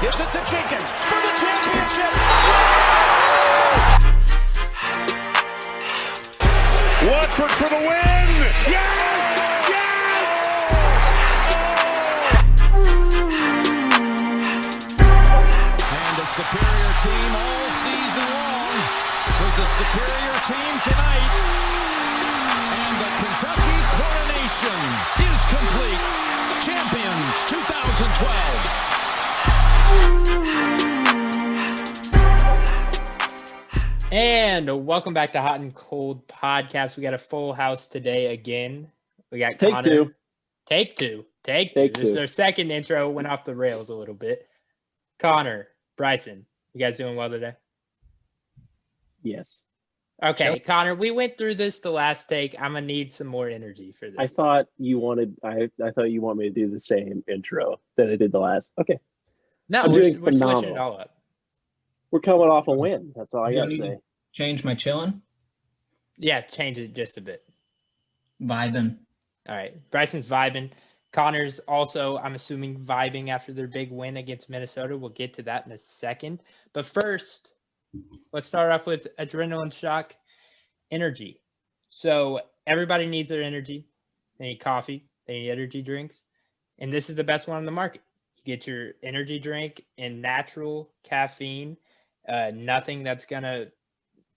Gives it to Jenkins for the championship. Watford for the win. Yes! Yes! And the superior team all season long was the superior team tonight. And the Kentucky coronation is complete. Champions 2012. And welcome back to Hot and Cold Podcast. We got a full house today again. We got Take Connor. two. Take two. This is two. our second intro. Went off the rails a little bit. Connor, Bryson, you guys doing well today? Yes. Okay, Sure. Connor, we went through this the last take. I'm gonna need some more energy for this. I thought you wanted. I thought you want me to do the same intro that I did the last. Okay. No, I'm we're doing switching it phenomenal. all up. We're coming off a win. That's all I You gotta need say. to change my chillin', Yeah, change it just a bit. vibing. All right, Bryson's vibing. Connor's also, I'm assuming, vibing after their big win against Minnesota. We'll get to that in a second. But first, let's start off with adrenaline shock energy. So everybody needs their energy. They need coffee. They need energy drinks. And this is the best one on the market. You get your energy drink in natural caffeine. Nothing that's going to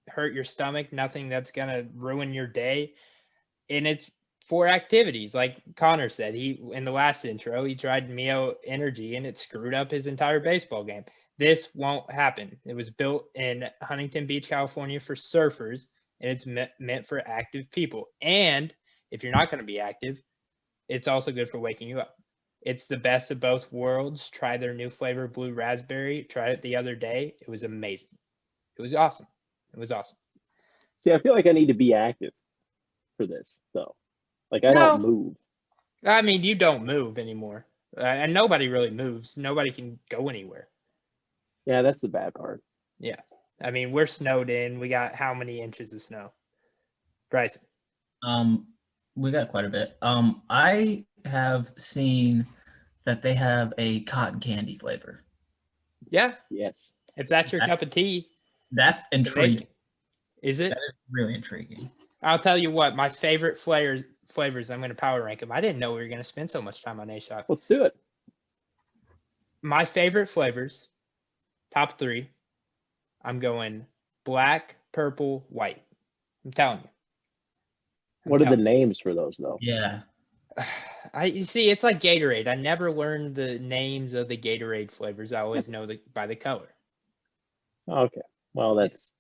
hurt your stomach. Nothing that's going to ruin your day. And it's for activities. Like Connor said, in the last intro, he tried Mio Energy and it screwed up his entire baseball game. This won't happen. It was built in Huntington Beach, California for surfers, and it's meant for active people. And if you're not going to be active, it's also good for waking you up. It's the best of both worlds. Try their new flavor, Blue Raspberry. Tried it the other day. It was amazing. It was awesome. See, I feel like I need to be active for this, though. Like I don't move. I mean, you don't move anymore. And nobody really moves. Nobody can go anywhere. Yeah, that's the bad part. Yeah. I mean, we're snowed in. We got how many inches of snow? Bryson. We got quite a bit. I have seen that they have a cotton candy flavor. Yeah. Yes. If that's your cup of tea. That's intriguing. Is it? That is really intriguing. I'll tell you what, my favorite flavors, I'm going to power rank them. I didn't know we were going to spend so much time on A-Shock. Let's do it. My favorite flavors, top 3, I'm going black, purple, white. I'm telling you. What are the names for those, though? Yeah. You see, it's like Gatorade. I never learned the names of the Gatorade flavors. I always know by the color. Okay. Well, that's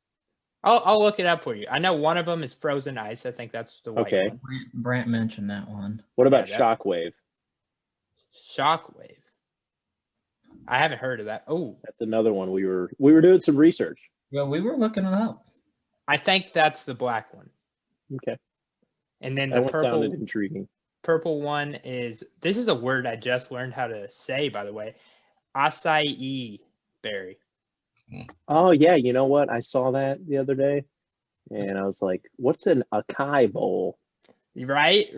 I'll look it up for you. I know one of them is frozen ice. I think that's the white okay. one. Brant mentioned that one. What about Yeah, Shockwave? Shockwave. I haven't heard of that. Oh, That's another one. We were doing some research. Well, we were looking it up. I think that's the black one. Okay. And then That the one sounded intriguing. purple one is, this is a word I just learned how to say, by the way, acai berry. Oh yeah, you know what? I saw that the other day, and I was like, "What's an acai bowl?" Right.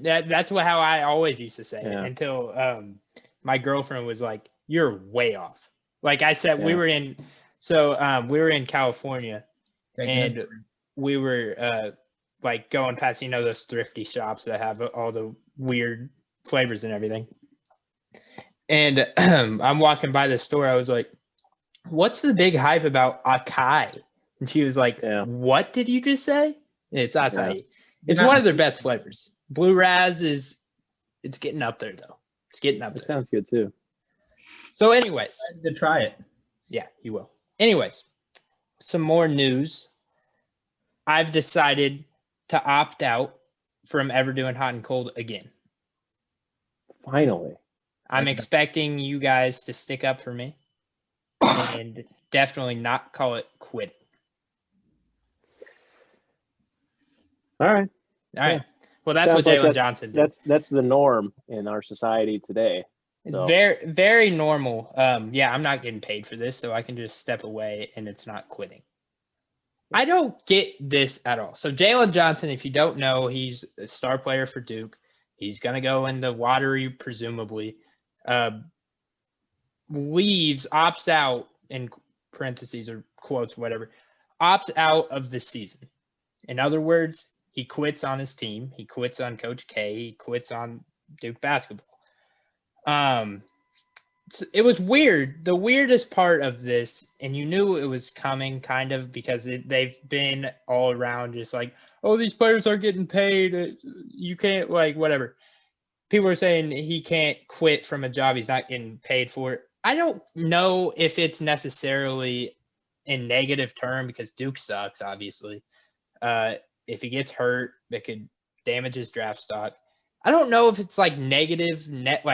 That's how I always used to say it Yeah. until my girlfriend was like, "You're way off." Like I said, we Yeah. were in California, and we were like going past, those thrifty shops that have all the weird flavors and everything. And I'm walking by the store. I was like, "What's the big hype about acai?" And she was like, Yeah. "What did you just say?" And it's acai. Yeah. It's one of their best flavors. Blue Raz it's getting up there though. It's getting up That there. sounds good too. So anyways, To try it. yeah, you will. Anyways, some more news. I've decided to opt out from ever doing hot and cold again. Finally. I'm expecting you guys to stick up for me and definitely not call it quitting. All right. All right. Well, that's Sounds what like Jalen Johnson did. That's the norm in our society today. It's So. very, very normal. Yeah, I'm not getting paid for this, so I can just step away and it's not quitting. I don't get this at all. So Jalen Johnson, if you don't know, he's a star player for Duke. He's going to go in the lottery, presumably. leaves, opts out in parentheses or quotes, whatever, opts out of the season. In other words, he quits on his team. He quits on Coach K. He quits on Duke basketball. It was weird. The weirdest part of this, and you knew it was coming kind of because they've been all around just like, oh, these players aren't getting paid. You can't, like, whatever. People are saying he can't quit from a job he's not getting paid for. I don't know if it's necessarily in negative term because Duke sucks, obviously. If he gets hurt, it could damage his draft stock. I don't know if it's like negative, net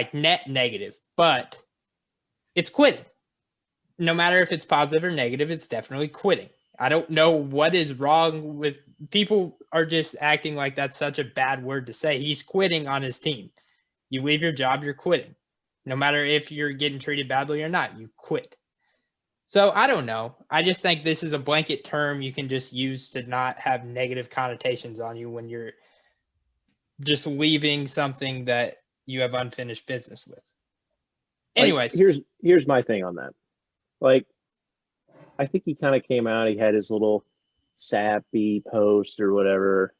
negative, but it's quitting. No matter if it's positive or negative, it's definitely quitting. I don't know what is wrong with people are just acting like that's such a bad word to say. He's quitting on his team. You leave your job, you're quitting. No matter if you're getting treated badly or not, you quit. So I don't know. I just think this is a blanket term you can just use to not have negative connotations on you when you're just leaving something that you have unfinished business with. Anyways, like, here's my thing on that. Like, I think he kind of came out. He had his little sappy post or whatever,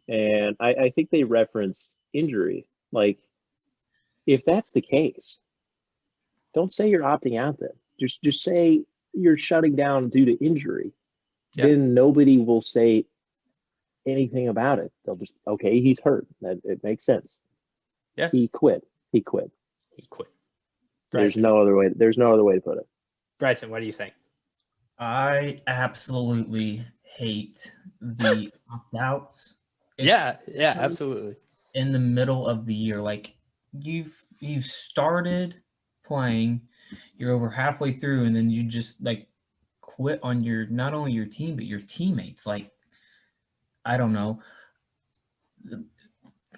and I think they referenced injury. Like, if that's the case, don't say you're opting out. Then just say you're shutting down due to injury. Yeah. Then nobody will say anything about it. They'll just, okay, he's hurt. That it makes sense. Yeah. He quit. He quit. There's Bryson. no other way. There's no other way to put it. Bryson, what do you think? I absolutely hate the opt-outs. Yeah, absolutely. In the middle of the year, like you've started playing, you're over halfway through, and then you just like quit on your not only your team but your teammates. Like, I don't know,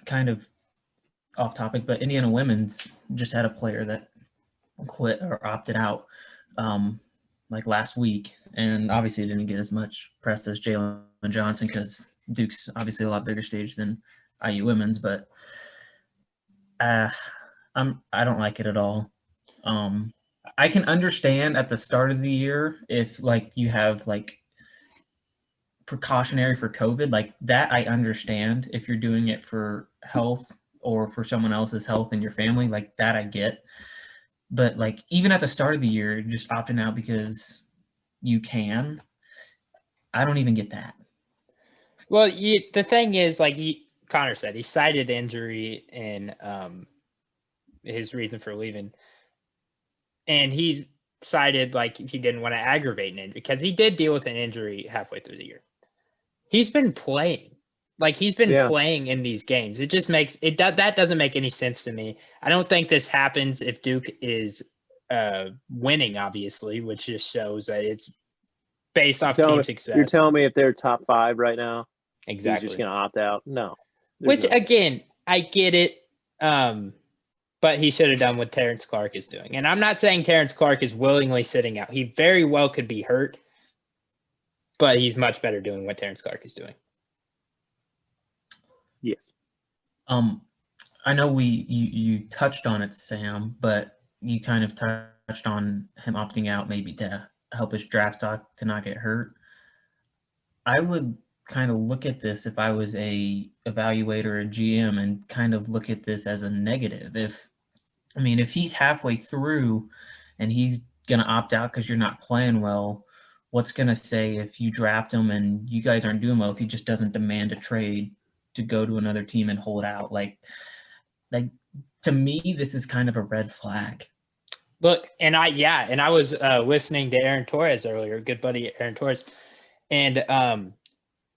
kind of off topic, but Indiana women's just had a player that quit or opted out like last week, and obviously didn't get as much press as Jalen Johnson because Duke's obviously a lot bigger stage than IU women's, but I don't like it at all. I can understand at the start of the year if like you have like precautionary for COVID, like that I understand if you're doing it for health or for someone else's health in your family, like that I get. But like even at the start of the year, just opting out because you can, I don't even get that. Well, the thing is, like Connor said, he cited injury in his reason for leaving. And he cited like he didn't want to aggravate an injury because he did deal with an injury halfway through the year. He's been playing. Like he's been playing in these games. It just makes it that doesn't make any sense to me. I don't think this happens if Duke is winning, obviously, which just shows that it's based off team success. You're telling me if they're top 5 right now, exactly, he's just going to opt out? No. Which again, I get it. But he should have done what Terrence Clark is doing. And I'm not saying Terrence Clark is willingly sitting out. He very well could be hurt, but he's much better doing what Terrence Clark is doing. Yes. I know you touched on it, Sam, but you kind of touched on him opting out maybe to help his draft stock to not get hurt. I would kind of look at this if I was a evaluator or a GM and kind of look at this as a negative. If he's halfway through and he's going to opt out because you're not playing well, what's going to say if you draft him and you guys aren't doing well if he just doesn't demand a trade to go to another team and hold out? Like to me, this is kind of a red flag. Look, and I was listening to Aaron Torres earlier, good buddy Aaron Torres, and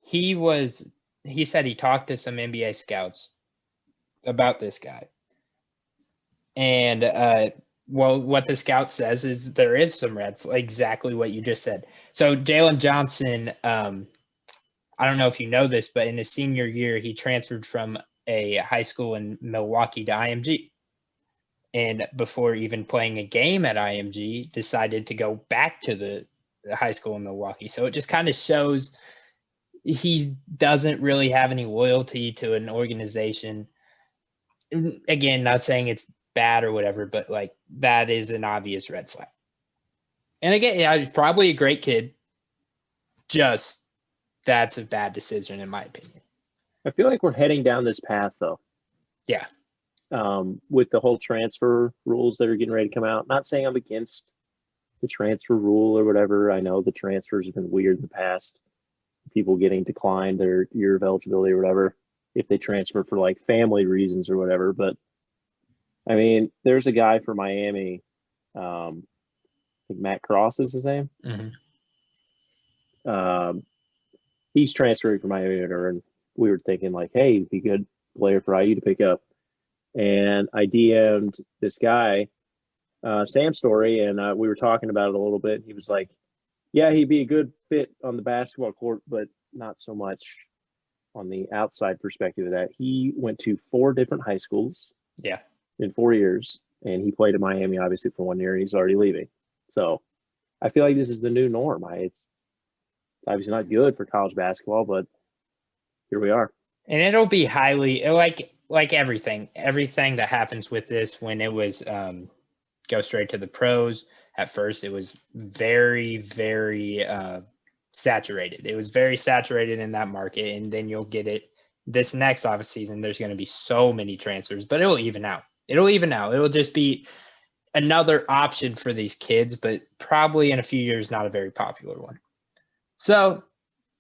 he said he talked to some NBA scouts about this guy. And what the scout says is there is some red flag, exactly what you just said. So Jalen Johnson, I don't know if you know this, but in his senior year, he transferred from a high school in Milwaukee to IMG. And before even playing a game at IMG, decided to go back to the high school in Milwaukee. So it just kind of shows he doesn't really have any loyalty to an organization. Again, not saying it's bad or whatever, but like that is an obvious red flag. And again, yeah, he's probably a great kid. Just that's a bad decision in my opinion. I feel like we're heading down this path though. Yeah. With the whole transfer rules that are getting ready to come out. Not saying I'm against the transfer rule or whatever. I know the transfers have been weird in the past. People getting declined their year of eligibility or whatever if they transfer for like family reasons or whatever. But I mean, there's a guy for Miami. I think Matt Cross is his name. Mm-hmm. He's transferring from Miami, and we were thinking like, hey, he'd be a good player for IU to pick up. And I DM'd this guy, Sam Story, and we were talking about it a little bit. He was like, yeah, he'd be a good fit on the basketball court, but not so much on the outside perspective of that. He went to 4 different high schools in 4 years, and he played at Miami, obviously, for 1 year, and he's already leaving. So I feel like this is the new norm. It's obviously not good for college basketball, but here we are. And it'll be highly like everything that happens with this when it was go straight to the pros. At first, it was very, very saturated. It was very saturated in that market, and then you'll get it this next off season. There's going to be so many transfers, but it'll even out. It'll just be another option for these kids, but probably in a few years, not a very popular one. So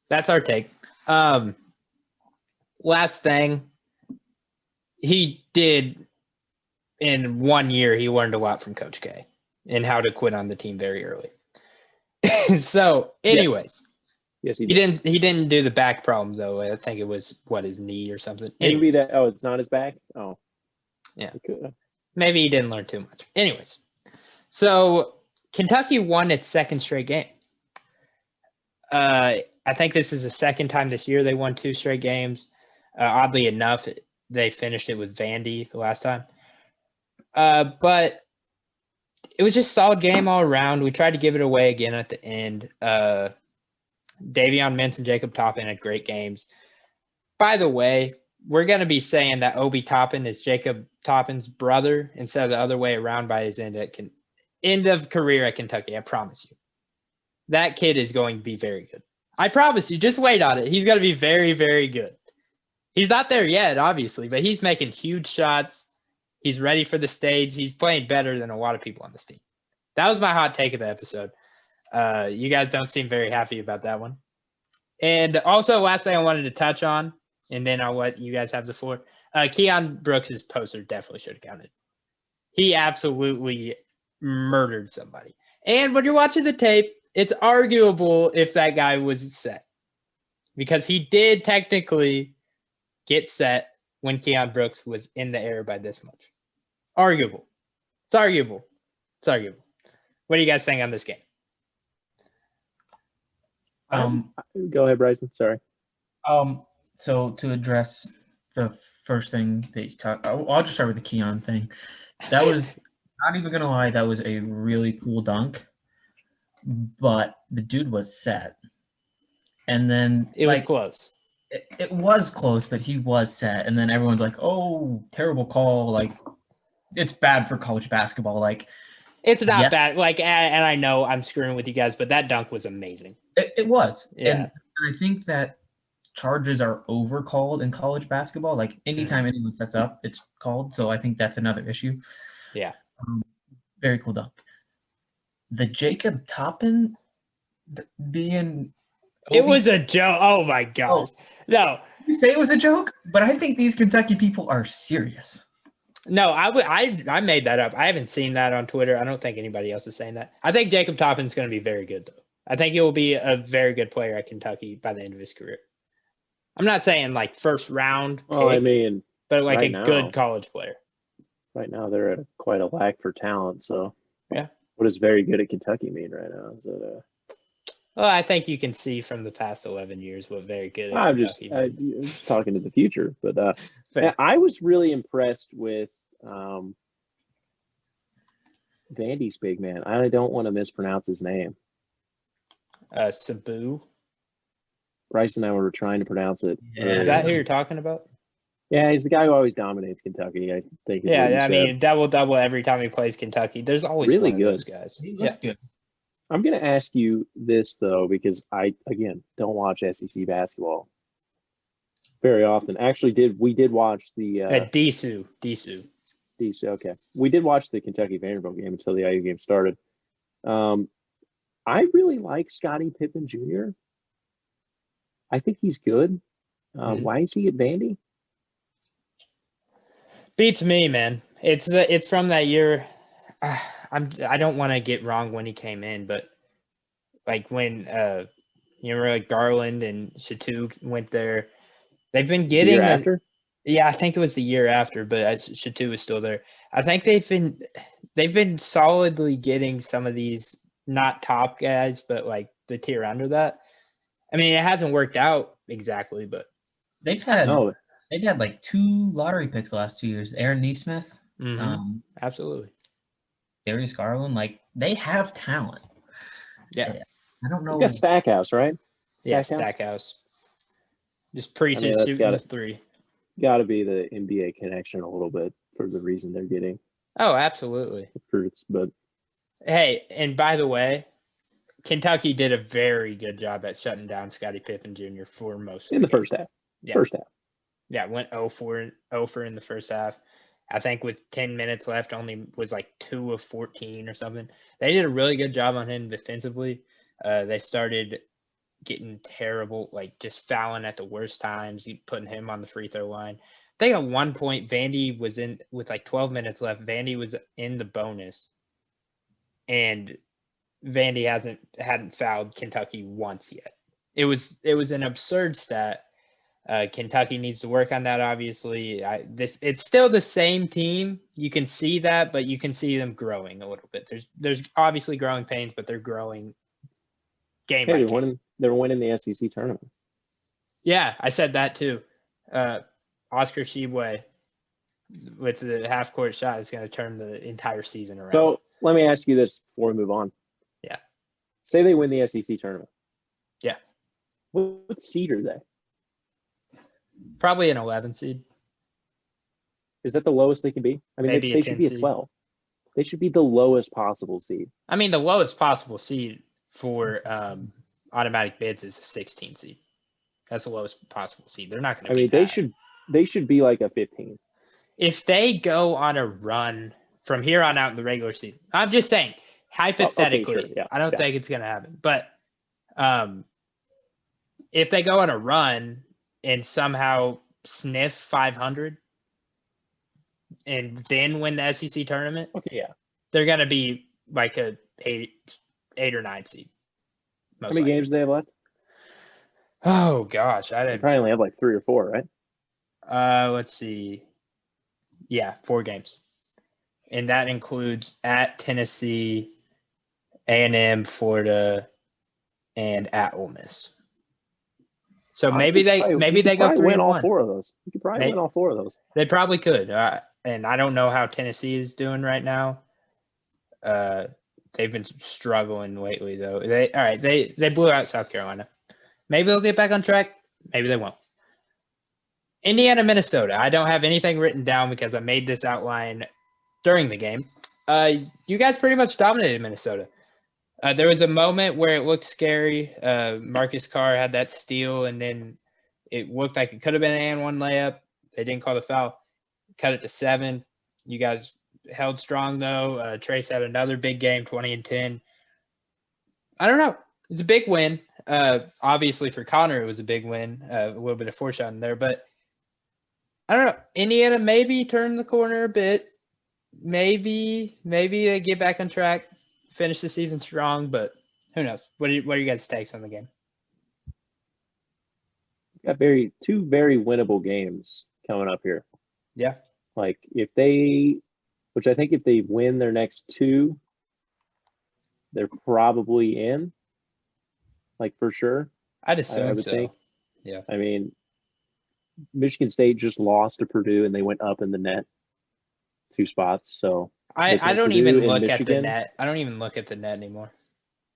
that's our take. Last thing, he did in 1 year, he learned a lot from Coach K and how to quit on the team very early. So anyways, yes he didn't do the back problem though. I think it was his knee or something. Maybe that. Oh, it's not his back. Oh, yeah. Maybe he didn't learn too much. Anyways, so Kentucky won its second straight game. I think this is the second time this year they won 2 straight games. Oddly enough, they finished it with Vandy the last time. But it was just a solid game all around. We tried to give it away again at the end. Davion Mintz and Jacob Toppin had great games. By the way, we're going to be saying that Obi Toppin is Jacob Toppin's brother instead of the other way around by his end of career at Kentucky. I promise you. That kid is going to be very good. I promise you. Just wait on it. He's going to be very, very good. He's not there yet, obviously, but he's making huge shots. He's ready for the stage. He's playing better than a lot of people on this team. That was my hot take of the episode. You guys don't seem very happy about that one. And also, last thing I wanted to touch on, and then I'll let you guys have the floor. Keon Brooks' poster definitely should have counted. He absolutely murdered somebody. And when you're watching the tape, it's arguable if that guy was set. Because he did technically get set when Keon Brooks was in the air by this much. Arguable. It's arguable. What do you guys think on this game? Go ahead, Bryson. Sorry. So to address the first thing that you talked, I'll just start with the Keon thing. That was not even gonna lie, that was a really cool dunk, but the dude was set, and then it was close. It was close, but he was set, and then everyone's like, "Oh, terrible call! Like, it's bad for college basketball." Like, it's not bad. Like, and I know I'm screwing with you guys, but that dunk was amazing. It was, yeah. And I think that charges are overcalled in college basketball. Like, anytime anyone sets up, it's called. So I think that's another issue. Yeah. Very cool dunk. The Jacob Toppin being. It was a joke. Oh my gosh. No. You say it was a joke, but I think these Kentucky people are serious. No, I made that up. I haven't seen that on Twitter. I don't think anybody else is saying that. I think Jacob Toppin's going to be very good, though. I think he will be a very good player at Kentucky by the end of his career. I'm not saying like first round pick, but like right good college player. Right now, they're at quite a lack for talent. So, yeah. What does very good at Kentucky mean right now? Is it Well, I think you can see from the past 11 years what very good at I'm Kentucky just talking to the future. But I was really impressed with Vandy's big man. I don't want to mispronounce his name. Sabu. Bryce and I were trying to pronounce it. Yeah. Is that who you're talking about? Yeah, he's the guy who always dominates Kentucky. I think is what you Yeah, I said. mean, double every time he plays Kentucky. There's always Really one of those good. guys. He Yeah. looked good. I'm going to ask you this though, because I again don't watch SEC basketball very often. Actually, we did watch the Disu. DC. Okay, we did watch the Kentucky Vanderbilt game until the IU game started. I really like Scottie Pippen Jr. I think he's good. Mhm. Why is he at Vandy? Beats me, man. It's from that year. I don't want to get wrong when he came in, but like when you remember like Garland and Shattuck went there. They've been The year getting after? yeah, I think it was the year after, but Shattuck was still there. I think they've been solidly getting some of these not top guys, but like the tier under that. I mean, it hasn't worked out exactly, but They've had No, like 2 lottery picks the last 2 years. Aaron Nesmith, absolutely. Darius Garland. Like they have talent. Yeah. I don't they've know. got Stackhouse, right? Yeah, Stackhouse. Stackhouse. Just preaches I mean, that's shooting the three. got to be the NBA connection a little bit for the reason they're getting Oh, absolutely. recruits. But Hey, and by the way, Kentucky did a very good job at shutting down Scottie Pippen Jr. for most of in the game. first half, Yeah. first half. Yeah, went 0 for in the first half. I think with 10 minutes left, only was like 2 of 14 or something. They did a really good job on him defensively. They started getting terrible, like just fouling at the worst times, putting him on the free throw line. I think at one point, Vandy was in with like 12 minutes left. Vandy was in the bonus, and Vandy hadn't fouled Kentucky once yet. It was an absurd stat. Kentucky needs to work on that. Obviously, it's still the same team. You can see that, but you can see them growing a little bit. There's obviously growing pains, but they're growing game by game. They're winning the SEC tournament. Yeah, I said that too. Oscar Tshiebwe with the half court shot is going to turn the entire season around. So let me ask you this before we move on. Yeah. Say they win the SEC tournament. Yeah. What seed are they? Probably an 11 seed. Is that the lowest they can be? I mean, Maybe they a should 10 be a seed. 12. They should be the lowest possible seed. I mean, the lowest possible seed for automatic bids is a 16 seed. That's the lowest possible seed. They're not going to be that. They should be like a 15. If they go on a run from here on out in the regular season, I'm just saying, hypothetically, Okay, sure, yeah, I don't think it's going to happen. But if they go on a run and somehow sniff 500 and then win the SEC tournament, okay, yeah, they're going to be like a 8 or 9 seed. How many games do they have left? Oh gosh, They probably only have like 3 or 4, right? Let's see. Yeah, 4 games, and that includes at Tennessee, A&M, Florida, and at Ole Miss. So Honestly, maybe they go 3-1. Win all 4 of those. You could probably win all 4 of those. They probably could. And I don't know how Tennessee is doing right now. They've been struggling lately, though. They blew out South Carolina. Maybe they'll get back on track. Maybe they won't. Indiana, Minnesota. I don't have anything written down because I made this outline during the game. You guys pretty much dominated Minnesota. There was a moment where it looked scary. Marcus Carr had that steal, and then it looked like it could have been an and one layup. They didn't call the foul. Cut it to 7. You guys held strong, though. Trace had another big game, 20 and 10. I don't know. It's a big win. Obviously, for Connor, it was a big win. A little bit of foreshadowing there. But I don't know. Indiana maybe turned the corner a bit. Maybe they get back on track, finish the season strong, but who knows? What are you guys' takes on the game? Got 2 very winnable games coming up here. Yeah. Like if they win their next 2, they're probably in. Like for sure. I'd assume I would so. think. Yeah. I mean, Michigan State just lost to Purdue and they went up in the net 2 spots. So I don't even look at the net. I don't even look at the net anymore.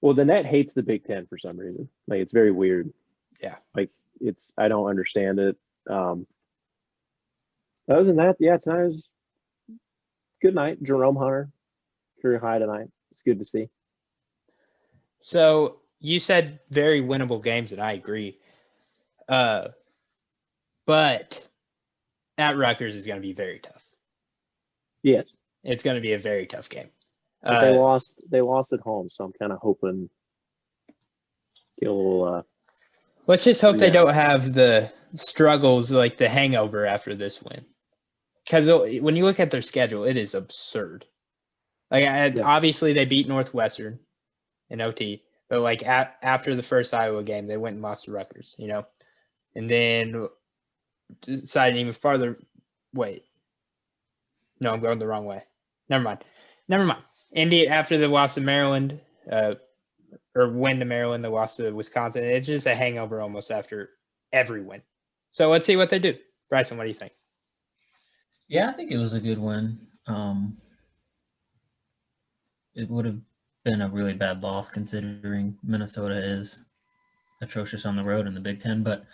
Well, the net hates the Big Ten for some reason. Like it's very weird. Yeah. Like I don't understand it. Other than that, yeah, tonight was good night. Jerome Hunter, career high tonight. It's good to see. So you said very winnable games, and I agree. But at Rutgers is going to be very tough. Yes, It's going to be a very tough game. but they lost. They lost at home, so I'm kind of hoping get a little. Let's just hope they Yeah. don't have the struggles like the hangover after this win. Because when you look at their schedule, it is absurd. Like, obviously, they beat Northwestern in OT, but like after the first Iowa game, they went and lost to Rutgers, and then decided even farther. Wait, no, I'm going the wrong way. Never mind. Indy, after the loss to Maryland, or win to Maryland, the loss to Wisconsin, it's just a hangover almost after every win. So let's see what they do. Bryson, what do you think? Yeah, I think it was a good win. It would have been a really bad loss considering Minnesota is atrocious on the road in the Big Ten. But,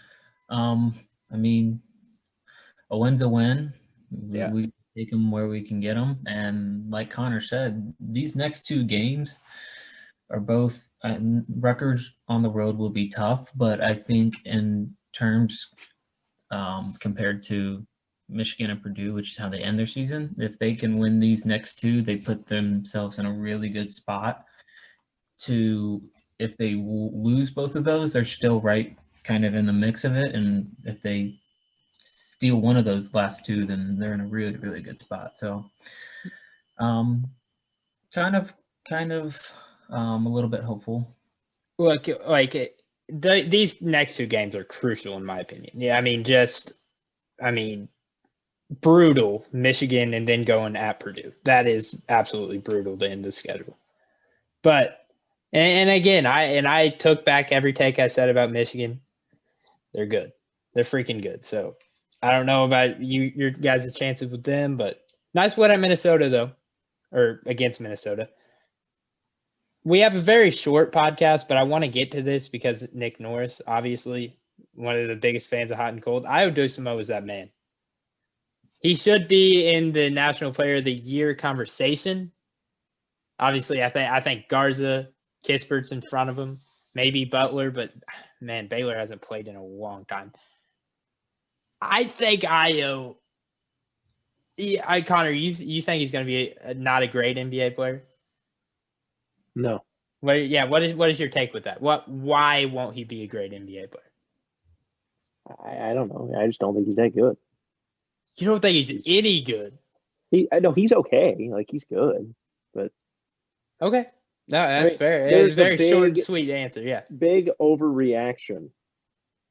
I mean, a win's a win. Yeah. We take them where we can get them. And like Connor said, these next two games are both Rutgers on the road will be tough, but I think in terms compared to Michigan and Purdue, which is how they end their season, if they can win these next two, they put themselves in a really good spot to, if they lose both of those, they're still right kind of in the mix of it. And if they steal one of those last two, then they're in a really, really good spot. So kind of a little bit hopeful. Look, these next two games are crucial in my opinion. Yeah, I mean, brutal Michigan and then going at Purdue. That is absolutely brutal to end the schedule. But and again, I took back every take I said about Michigan. They're good. They're freaking good. So I don't know about your guys' chances with them, but nice win at Minnesota though, or against Minnesota. We have a very short podcast, but I want to get to this because Nick Norris, obviously one of the biggest fans of Hot and Cold. Ayo Dosunmu is that man. He should be in the National Player of the Year conversation. Obviously, I think Garza, Kispert's in front of him, maybe Butler, but man, Baylor hasn't played in a long time. I think Ayo. Yeah, Connor, you think he's going to be not a great NBA player? No. What is your take with that? Why won't he be a great NBA player? I don't know. I just don't think he's that good. You don't think he's any good? I know he's okay. Like, he's good, but okay. No, that's fair. It was a very short and sweet answer. Yeah. Big overreaction,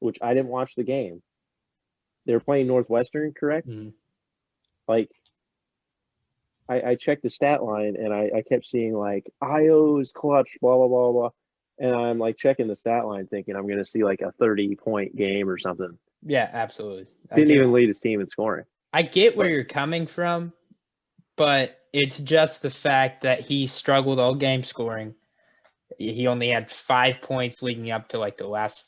which I didn't watch the game. They were playing Northwestern, correct? Mm-hmm. Like, I checked the stat line and I kept seeing like Ayo's clutch, blah blah blah blah, and I'm like checking the stat line, thinking I'm going to see like a 30-point game or something. Yeah, absolutely. Didn't even lead his team in scoring. I get where you're coming from, but it's just the fact that he struggled all game scoring. He only had 5 points leading up to like the last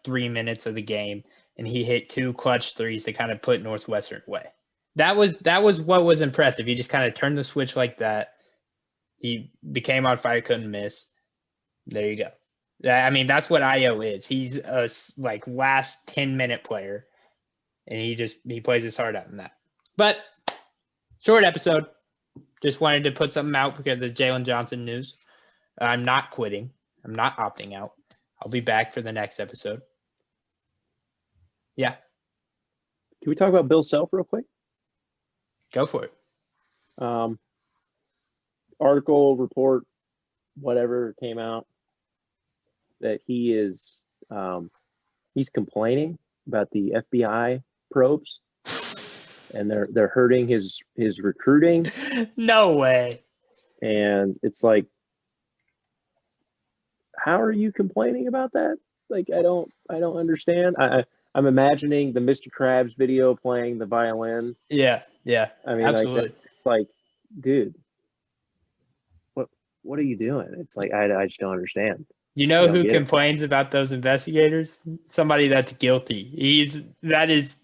3 minutes of the game, and he hit 2 clutch threes to kind of put Northwestern away. That was what was impressive. He just kind of turned the switch like that. He became on fire, couldn't miss. There you go. I mean, that's what Ayo is. He's a last 10-minute player, and he plays his heart out in that. But short episode. Just wanted to put something out because of the Jalen Johnson news. I'm not quitting. I'm not opting out. I'll be back for the next episode. Yeah. Can we talk about Bill Self real quick? Go for it. Article, report, whatever came out that he is he's complaining about the FBI probes and they're hurting his recruiting. No way. And it's like, how are you complaining about that? Like, I don't understand. I'm imagining the Mr. Krabs video playing the violin. Yeah. I mean, absolutely. like, dude, what are you doing? It's like I just don't understand. You know who complains about those investigators? Somebody that's guilty. That is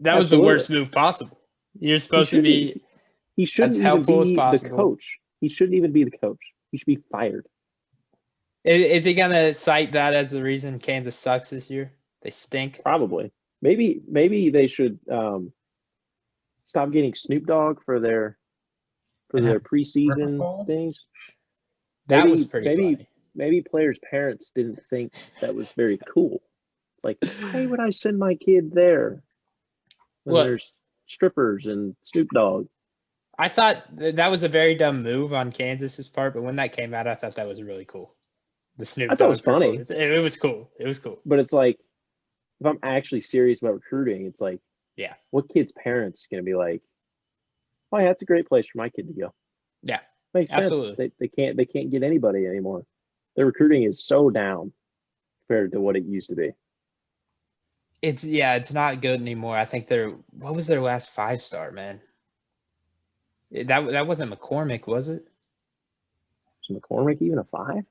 That was the worst move possible. You're supposed to be He shouldn't as even helpful as be the possible. coach. He shouldn't even be the coach. He should be fired. Is he gonna cite that as the reason Kansas sucks this year? They stink. Probably. Maybe they should stop getting Snoop Dogg for their preseason things. That was pretty funny. Maybe players' parents didn't think that was very cool. It's like, why would I send my kid there when there's strippers and Snoop Dogg? I thought that was a very dumb move on Kansas's part, but when that came out, I thought that was really cool. The Snoop Dogg. I thought it was funny. It was cool. It was cool. But it's like, if I'm actually serious about recruiting, it's like, yeah, what kid's parents gonna be like? Oh yeah, that's a great place for my kid to go. Yeah, makes absolutely. sense. They can't get anybody anymore. Their recruiting is so down compared to what it used to be. It's not good anymore. I think what was their last 5-star, man? That wasn't McCormick, was it? Was McCormick even a 5?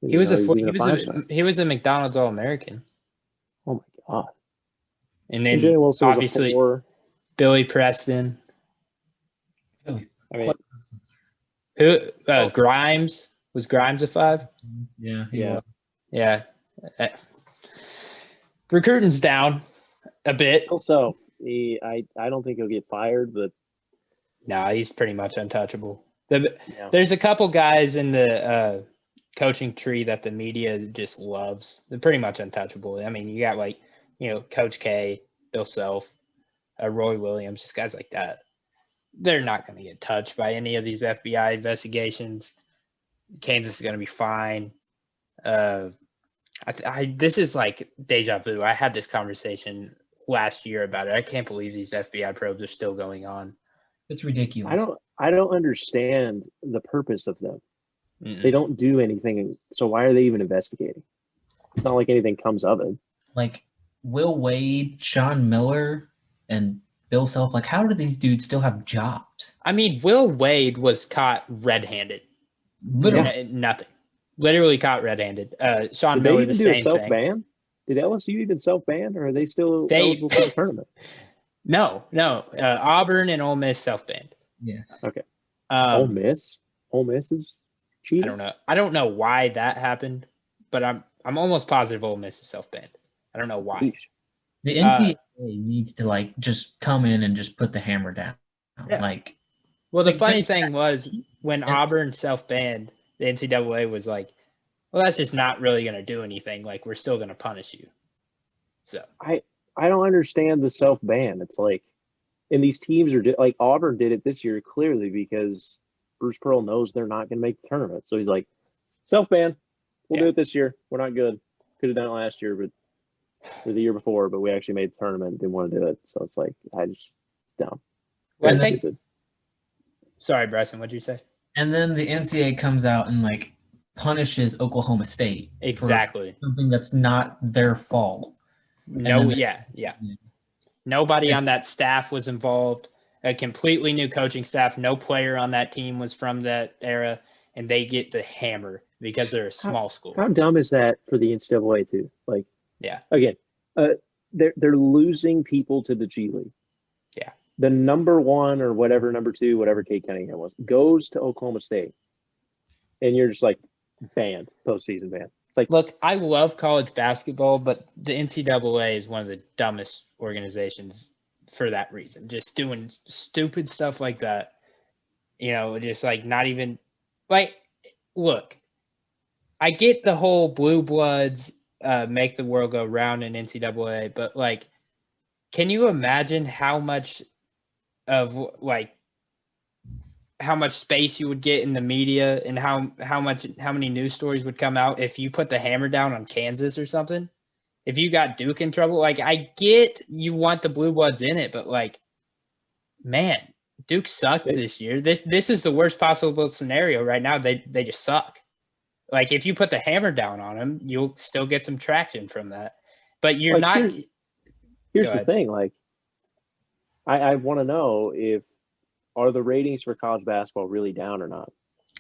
He was a McDonald's All-American. Oh my god! And then Jalen Wilson obviously Billy Preston. Really? I mean, who? Grimes was Grimes a 5? Yeah. Yeah. Recruiting's down a bit. Also, I don't think he'll get fired, but no, he's pretty much untouchable. There's a couple guys in the coaching tree that the media just loves. They're pretty much untouchable. I mean, you got Coach K, Bill Self, Roy Williams, just guys like that. They're not going to get touched by any of these FBI investigations. Kansas is going to be fine. This is like deja vu. I had this conversation last year about it. I can't believe these FBI probes are still going on. It's ridiculous. I don't understand the purpose of them. Mm-mm. They don't do anything. So why are they even investigating? It's not like anything comes of it. Like Will Wade, Sean Miller, and Bill Self, like how do these dudes still have jobs? I mean, Will Wade was caught red-handed. Literally. Nothing. Literally caught red-handed. Sean Did Miller, they even the do a same self-ban? thing. Did LSU even self-ban, or are they still eligible for the tournament? No. Auburn and Ole Miss self-banned. Yes. Okay. Ole Miss is cheating. I don't know why that happened, but I'm almost positive Ole Miss is self-banned. I don't know why. The NCAA needs to just come in and just put the hammer down. Yeah. Well, the funny thing was when Auburn self-banned, the NCAA was like, well, that's just not really going to do anything. Like, we're still going to punish you. So I don't understand the self-ban. It's like, and these teams are like Auburn did it this year clearly because Bruce Pearl knows they're not going to make the tournament. So he's like, self-ban. We'll do it this year. We're not good. Could have done it last year, or the year before, but we actually made the tournament. Didn't want to do it. So it's like, it's dumb. Well, sorry, Bryson, what'd you say? And then the NCAA comes out and punishes Oklahoma State. Exactly. For something that's not their fault. Yeah. Nobody on that staff was involved. A completely new coaching staff. No player on that team was from that era, and they get the hammer because they're a small school. How dumb is that for the NCAA too? Again, they're losing people to the G League. Yeah. The number 1 or whatever, number 2, whatever Kate Cunningham was, goes to Oklahoma State, and you're just banned, postseason ban. It's like, look, I love college basketball, but the NCAA is one of the dumbest organizations for that reason. Just doing stupid stuff like that. Just not even look, I get the whole blue bloods make the world go round in NCAA, but can you imagine how much space you would get in the media and how many news stories would come out if you put the hammer down on Kansas or something? If you got Duke in trouble, I get you want the blue bloods in it, but man, Duke sucked this year. This is the worst possible scenario right now. They just suck. If you put the hammer down on them, you'll still get some traction from that. But you're not. Here's the thing. I want to know are the ratings for college basketball really down or not?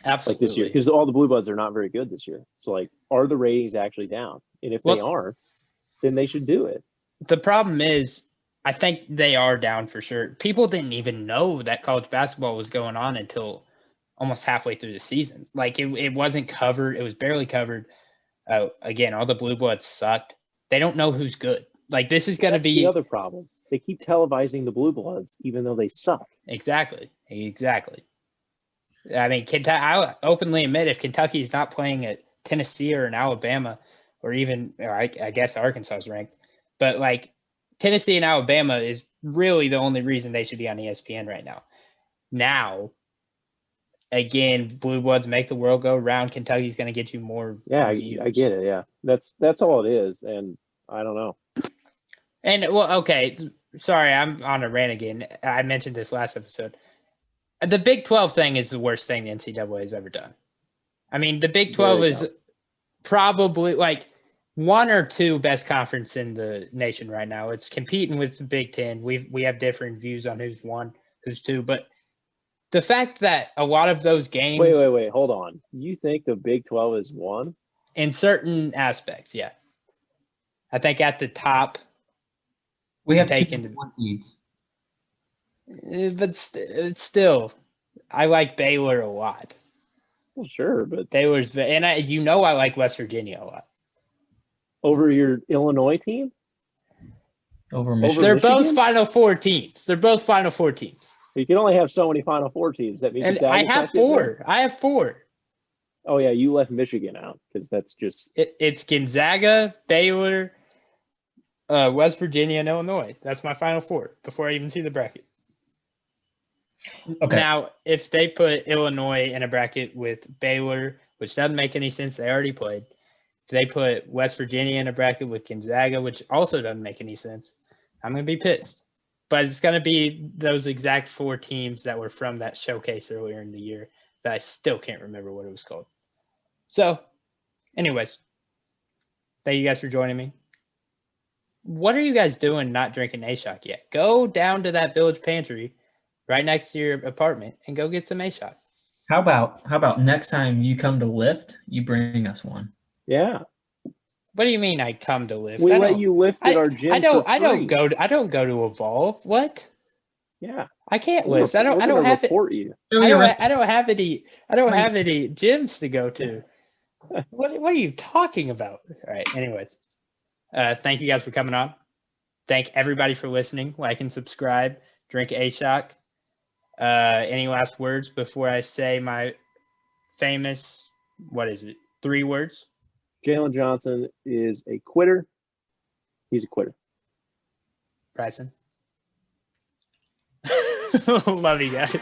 Absolutely. This year, because all the blue bloods are not very good this year. So are the ratings actually down? And if they aren't, then they should do it. The problem is I think they are down for sure. People didn't even know that college basketball was going on until almost halfway through the season. Like it wasn't covered. It was barely covered. Again, all the blue bloods sucked. They don't know who's good. Like this is going to be the other problem. They keep televising the blue bloods, even though they suck. Exactly. I mean, I openly admit if Kentucky's not playing at Tennessee or in Alabama, or even, I guess Arkansas is ranked, but like Tennessee and Alabama is really the only reason they should be on ESPN right now. Now, again, blue bloods make the world go round. Kentucky's going to get you more views. I get it. Yeah, that's all it is, and I don't know. And well, okay, sorry, I'm on a rant again. I mentioned this last episode. The Big 12 thing is the worst thing the NCAA has ever done. I mean, the Big 12 is probably like one or two best conference in the nation right now. It's competing with the Big 10. We have different views on who's one, who's two, but the fact that a lot of those games. Wait, hold on. You think the Big 12 is one? In certain aspects, yeah. I think at the top. We have two one seeds. But still, I like Baylor a lot. Well, sure, but Baylor's, and I like West Virginia a lot. Over your Illinois team? Over Michigan? They're both Final Four teams. You can only have so many Final Four teams. That means and I have four. Oh yeah, you left Michigan out because that's just it's Gonzaga, Baylor, West Virginia, and Illinois. That's my Final Four before I even see the bracket. Okay. Now, if they put Illinois in a bracket with Baylor, which doesn't make any sense, they already played. If they put West Virginia in a bracket with Gonzaga, which also doesn't make any sense, I'm going to be pissed. But it's going to be those exact four teams that were from that showcase earlier in the year that I still can't remember what it was called. So, anyways, thank you guys for joining me. What are you guys doing not drinking A-Shock yet? Go down to that Village Pantry right next to your apartment and go get some A-Shock. How about next time you come to lift, you bring us one? Yeah. What do you mean I come to lift? We let you lift at our gym. I don't go to Evolve. What? Yeah. I can't lift. I don't have report you. I don't have any gyms to go to. What are you talking about? All right. Anyways. Thank you guys for coming on. Thank everybody for listening. Like and subscribe. Drink A-Shock. Any last words before I say my famous, 3 words? Jalen Johnson is a quitter. He's a quitter. Bryson. Love you guys.